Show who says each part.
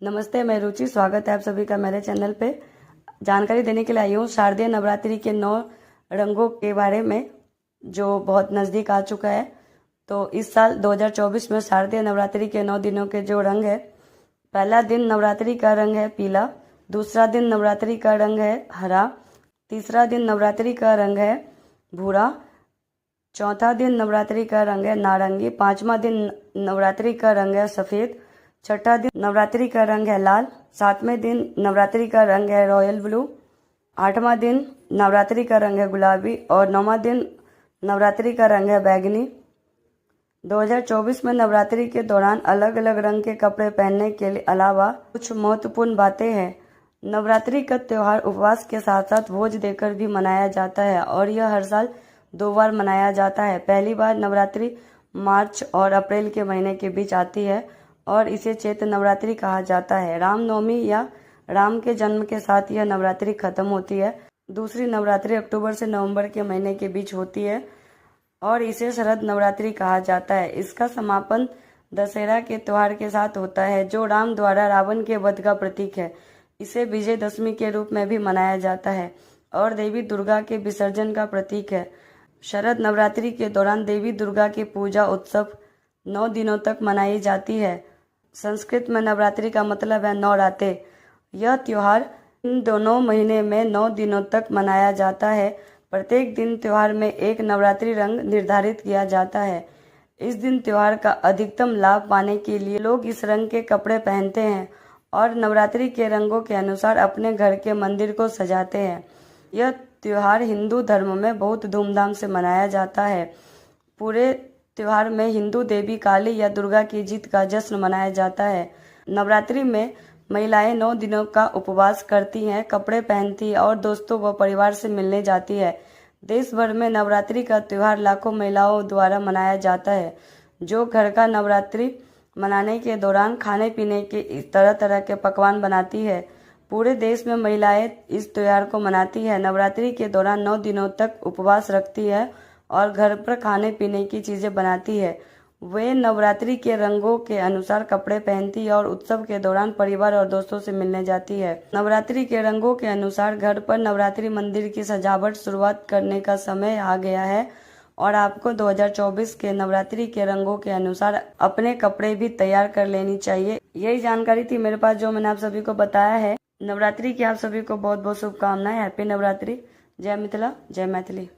Speaker 1: नमस्ते, मैं रुचि। स्वागत है आप सभी का मेरे चैनल पे। जानकारी देने के लिए आई हूँ शारदीय नवरात्रि के 9 रंगों के बारे में, जो बहुत नज़दीक आ चुका है। तो इस साल 2024 में शारदीय नवरात्रि के 9 दिनों के जो रंग है, पहला दिन नवरात्रि का रंग है पीला, दूसरा दिन नवरात्रि का रंग है हरा, तीसरा दिन नवरात्रि का रंग है भूरा, चौथा दिन नवरात्रि का रंग है नारंगी, पांचवा दिन नवरात्रि का रंग है सफ़ेद, छठा दिन नवरात्रि का रंग है लाल, सातवें दिन नवरात्रि का रंग है रॉयल ब्लू, आठवां दिन नवरात्रि का रंग है गुलाबी और नौवां दिन नवरात्रि का रंग है बैगनी। 2024 में नवरात्रि के दौरान अलग अलग रंग के कपड़े पहनने के अलावा कुछ महत्वपूर्ण बातें हैं। नवरात्रि का त्यौहार उपवास के साथ साथ भोज देकर भी मनाया जाता है और यह हर साल 2 बार मनाया जाता है। पहली बार नवरात्रि मार्च और अप्रैल के महीने के बीच आती है और इसे चैत्र नवरात्रि कहा जाता है। रामनवमी या राम के जन्म के साथ यह नवरात्रि खत्म होती है। दूसरी नवरात्रि अक्टूबर से नवंबर के महीने के बीच होती है और इसे शरद नवरात्रि कहा जाता है। इसका समापन दशहरा के त्यौहार के साथ होता है, जो राम द्वारा रावण के वध का प्रतीक है। इसे विजयदशमी के रूप में भी मनाया जाता है और देवी दुर्गा के विसर्जन का प्रतीक है। शरद नवरात्रि के दौरान देवी दुर्गा की पूजा उत्सव 9 दिनों तक मनाई जाती है। संस्कृत में नवरात्रि का मतलब है 9 रातें। यह त्योहार इन दोनों महीने में 9 दिनों तक मनाया जाता है। प्रत्येक दिन त्योहार में एक नवरात्रि रंग निर्धारित किया जाता है। इस दिन त्योहार का अधिकतम लाभ पाने के लिए लोग इस रंग के कपड़े पहनते हैं और नवरात्रि के रंगों के अनुसार अपने घर के मंदिर को सजाते हैं। यह त्योहार हिंदू धर्म में बहुत धूमधाम से मनाया जाता है। पूरे त्योहार में हिंदू देवी काली या दुर्गा की जीत का जश्न मनाया जाता है। नवरात्रि में महिलाएं 9 दिनों का उपवास करती हैं, कपड़े पहनती हैं और दोस्तों व परिवार से मिलने जाती है। देश भर में नवरात्रि का त्यौहार लाखों महिलाओं द्वारा मनाया जाता है, जो घर का नवरात्रि मनाने के दौरान खाने पीने के तरह तरह के पकवान बनाती है। पूरे देश में महिलाएं इस त्यौहार को मनाती है। नवरात्रि के दौरान 9 दिनों तक उपवास रखती है और घर पर खाने पीने की चीजें बनाती है। वे नवरात्रि के रंगों के अनुसार कपड़े पहनती है और उत्सव के दौरान परिवार और दोस्तों से मिलने जाती है। नवरात्रि के रंगों के अनुसार घर पर नवरात्रि मंदिर की सजावट शुरुआत करने का समय आ गया है और आपको 2024 के नवरात्रि के रंगों के अनुसार अपने कपड़े भी तैयार कर लेनी चाहिए। यही जानकारी थी मेरे पास, जो मैंने आप सभी को बताया है। नवरात्रि की आप सभी को बहुत बहुत शुभकामनाएं। हैप्पी नवरात्रि। जय मिथिला, जय मैथिली।